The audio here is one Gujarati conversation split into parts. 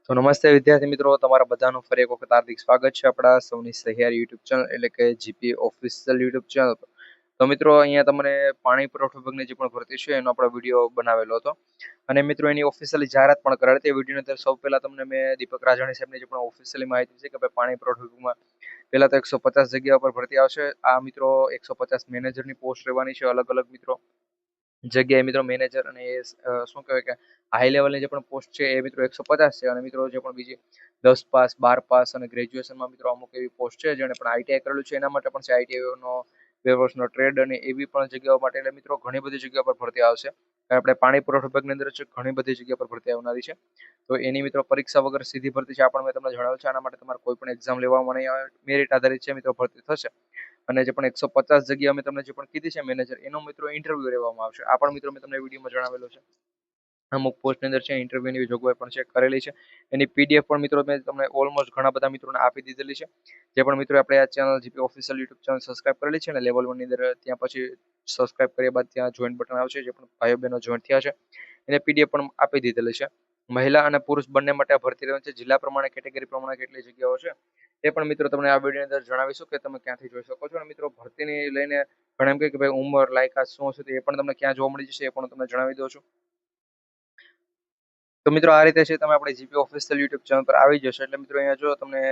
તો નમસ્તે વિદ્યાર્થી મિત્રો, તમારા બધાનું ફરી એક વખત હાર્દિક સ્વાગત છે આપણા સૌની સહિયારી યુટ્યુબ ચેનલ એટલે કે જીપી ઓફિશિયલ યુટ્યુબ ચેનલ પર. તો મિત્રો, અહીંયા તમને પાણી પુરવઠા વિભાગની જે પણ ભરતી છે એનો આપણો વિડીયો બનાવેલો હતો અને મિત્રો એની ઓફિશિયલી જાહેરાત પણ કરાવી હતી. વિડીયોની અંદર સૌ પહેલા તમને મેં દીપક રાજાણી સાહેબની જે પણ ઓફિશિયલી માહિતી છે કે ભાઈ પાણી પુરવઠા વિભાગમાં પહેલા તો 150 જગ્યા પર ભરતી આવશે. આ મિત્રો 150 મેનેજરની પોસ્ટ રહેવાની છે. અલગ અલગ મિત્રો જગ્યાએ મિત્રો મેનેજર અને એ શું કહેવાય કે હાઈ લેવલની જે પણ પોસ્ટ છે એ મિત્રો 150 છે. અને મિત્રો જે પણ બીજી 10 પાસ 12 પાસ અને ગ્રેજ્યુએશનમાં મિત્રો અમુક એવી પોસ્ટ છે જેને પણ આઈટીઆઈ કરેલું છે એના માટે પણ છે. આઈટીઆઈનો 2 વર્ષનો ટ્રેડ અને એવી પણ જગ્યાઓ માટે એટલે મિત્રો ઘણી બધી જગ્યા પર ભરતી આવશે. આપણે પાણી પુરવઠા વિભાગની અંદર છે ઘણી બધી જગ્યા પર ભરતી આવનારી છે. તો એની મિત્રો પરીક્ષા વગર સીધી ભરતી છે આ પણ મેં તમને જણાવ્યું છે. આના માટે તમારે કોઈ પણ એક્ઝામ લેવામાં નહીં આવે, મેરિટ આધારિત છે મિત્રો ભરતી થશે. અને જે પણ 150 જગ્યા અમે તમને જે પણ કીધી છે મેનેજર, એનો મિત્રો ઇન્ટરવ્યુ લેવામાં આવશે. આ પણ મિત્રો મેં તમને વિડીયોમાં જણાવેલો છે. અમુક પોસ્ટની અંદર છે ઇન્ટરવ્યુની જોગવાઈ પણ છે કરેલી છે. એની પીડીએફ પણ મિત્રો મેં તમને ઓલમોસ્ટ ઘણા બધા મિત્રોને આપી દીધેલી છે. જે પણ મિત્રો આપણે આ channel GP official YouTube channel subscribe કરેલી છે ને લેવલ 1 ની અંદર, ત્યાં પછી સબસ્ક્રાઇબ કર્યા બાદ ત્યાં જોઈન બટન આવશે. જે પણ ભાઈઓ બહેનો જોઈન થયા છે એને પીડીએફ પણ આપી દીધેલી છે. મહિલા અને પુરુષ બંને માટે આ ભરતી રહેવાની છે. જિલ્લા પ્રમાણે કેટેગરી પ્રમાણે કેટલી જગ્યાઓ છે એ પણ મિત્રો તમને આ વિડીયોની અંદર જણાવીશું કે તમે ક્યાંથી જોઈ શકો છો. અને મિત્રો ભરતીની લઈને ઘણા એમ કહે કે ભાઈ ઉંમર લાયકાત શું છે એ પણ તમને ક્યાં જોવા મળી જશે એ પણ તમને જણાવી દઉં છું. તો મિત્રો આ રીતે છે, તમે આપણે જીપી ઓફિશિયલ યુટ્યુબ ચેનલ પર આવી જશો એટલે મિત્રો અહીંયા જો તમને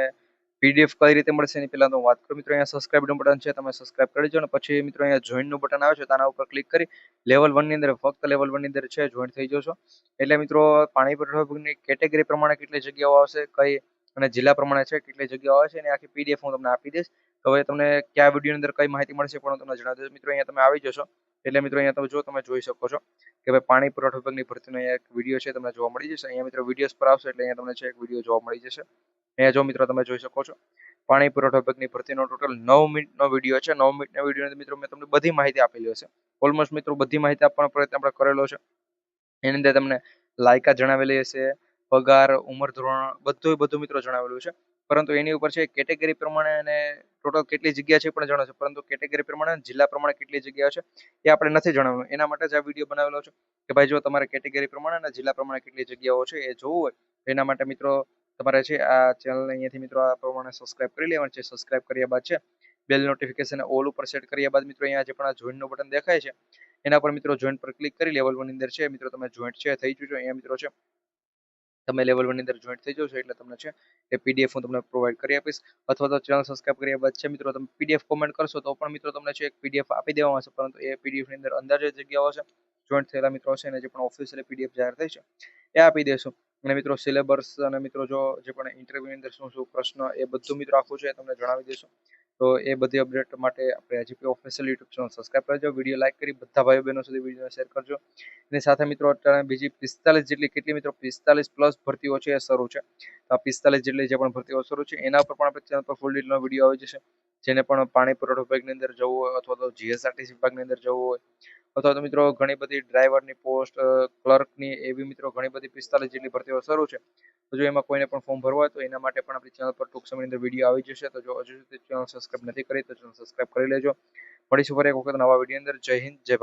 પીડીએફ કઈ રીતે મળશે એની પહેલા તો વાત કરું. મિત્રો અહીંયા સબસ્ક્રાઇબનું બટન છે, તમે સબસ્ક્રાઇબ કરી દો. અને પછી મિત્રો અહીંયા જોઈનનું બટન આવે છે, તેના ઉપર ક્લિક કરી લેવલ 1 ની અંદર, ફક્ત લેવલ 1 ની અંદર છે જોઈન થઈ જશો. એટલે મિત્રો પાણી પુરવઠા વિભાગની કેટેગરી પ્રમાણે કેટલી જગ્યાઓ આવશે, કઈ અને જિલ્લા પ્રમાણે છે કેટલી જગ્યાઓ આવે છે એની આખી પીડીએફ હું તમને આપી દઈશ. તો હવે તમને કયા વિડીયોની અંદર કઈ માહિતી મળશે પણ તમને જણાવી દઈશ. મિત્રો અહીંયા તમે આવી જશો એટલે મિત્રો અહીંયા તમે જોઈ શકો છો કે ભાઈ પાણી પુરવઠા વિભાગની ભરતીનો અહીંયા એક વિડીયો છે તમને જોવા મળી જશે. અહીંયા મિત્રો વિડીયોઝ પર આવશે એટલે અહીંયા તમને છે એક વિડીયો જોવા મળી જશે. અહીંયા જો મિત્રો તમે જોઈ શકો છો પાણી પુરવઠા વિભાગની ભરતીનો ટોટલ 9 મિનિટનો વિડીયો છે. 9 મિનિટના વિડીયોની મિત્રો મેં તમને બધી માહિતી આપેલી હશે. ઓલમોસ્ટ મિત્રો બધી માહિતી આપવાનો પ્રયત્ન આપણે કરેલો છે. એની અંદર તમને લાયકાત જણાવેલી હશે, પગાર, ઉંમર ધોરણ, બધું મિત્રો જણાવેલું છે. પરંતુ એની ઉપર છે કેટેગરી પ્રમાણે અને ટોટલ કેટલી જગ્યા છે એ પણ જણાવશે. પરંતુ કેટેગરી પ્રમાણે, જિલ્લા પ્રમાણે કેટલી જગ્યા છે એ આપણે નથી જણાવવાનું. એના માટે જ આ વિડીયો બનાવેલો છે કે ભાઈ જો તમારે કેટેગરી પ્રમાણે અને જિલ્લા પ્રમાણે કેટલી જગ્યાઓ છે એ જોવું હોય એના માટે મિત્રો તમારે છે આ ચેનલને અહીંયાથી મિત્રો આ પ્રમાણે સબસ્ક્રાઇબ કરી લેવાનું છે. સબસ્ક્રાઇબ કર્યા બાદ છે બેલ નોટિફિકેશન ઓલ ઉપર સેટ કર્યા બાદ મિત્રો અહીંયા જે પણ આ જોઈનનું બટન દેખાય છે એના પર મિત્રો જોઈન પર ક્લિક કરી લેવલ 1 ની અંદર છે મિત્રો તમે જોઈન્ટ છે થઈ જજો. અહીંયા મિત્રો છે તમે લેવલ 1 ની અંદર જોઈન્ટ થઈ જશો એટલે તમને છે એ પીડીએફ હું તમને પ્રોવાઈડ કરી આપીશ. અથવા તો ચેનલ સબસ્ક્રાઇબ કર્યા બાદ છે મિત્રો તમે પીડીએફ કોમેન્ટ કરશો તો પણ મિત્રો તમને છે એક પીડીએફ આપી દેવામાં આવશે. પરંતુ એ પીડીએફ ની અંદર અંદાજે જગ્યાઓ છે જોઈન્ટ થયેલા મિત્રો છે અને જે પણ ઓફિશિયલી પીડીએફ જાહેર થઈ છે એ આપી દેશું. અને મિત્રો સિલેબસ અને મિત્રો જો જે પણ ઇન્ટરવ્યુની અંદર શું શું પ્રશ્ન એ બધું મિત્રો આખું છે તમને જણાવી દઈશું. તો એ બધી અપડેટ માટે આપણે GP official YouTube channel subscribe કરજો. વિડીયો લાઈક કરી બધા ભાઈઓ બહેનો સુધી વિડીયો શેર કરજો. એની સાથે મિત્રો અત્યારે બીજી 45 જેટલી કેટલી મિત્રો 45 પ્લસ ભરતીઓ છે એ શરૂ છે. આ 45 જેટલી જે પણ ભરતીઓ શરૂ છે એના ઉપર પણ આપણે ચેનલ પર ફૂલ ડિટેલનો વિડીયો આવી જશે. જેને પણ પાણી પુરવઠા વિભાગની અંદર જવું હોય અથવા તો જીએસઆરટીસી વિભાગની અંદર જવું હોય અથવા તો મિત્રો ઘણી બધી ડ્રાઈવરની પોસ્ટ, ક્લર્કની, એવી મિત્રો ઘણી બધી 45 જેટલી ભરતીઓ શરૂ છે. તો જો એમાં કોઈને પણ ફોર્મ ભરવા હોય તો એના માટે પણ આપણી ચેનલ પર ટૂંક સમયની અંદર વિડીયો આવી જશે. તો જો હજુ સુધી ચેનલ સબસ્ક્રાઇબ નથી કરી તો ચેનલ સબસ્ક્રાઇબ કરી લેજો. મળીશું ફરી એક વખત નવા વિડીયો અંદર. જય હિન્દ, જય ભારત.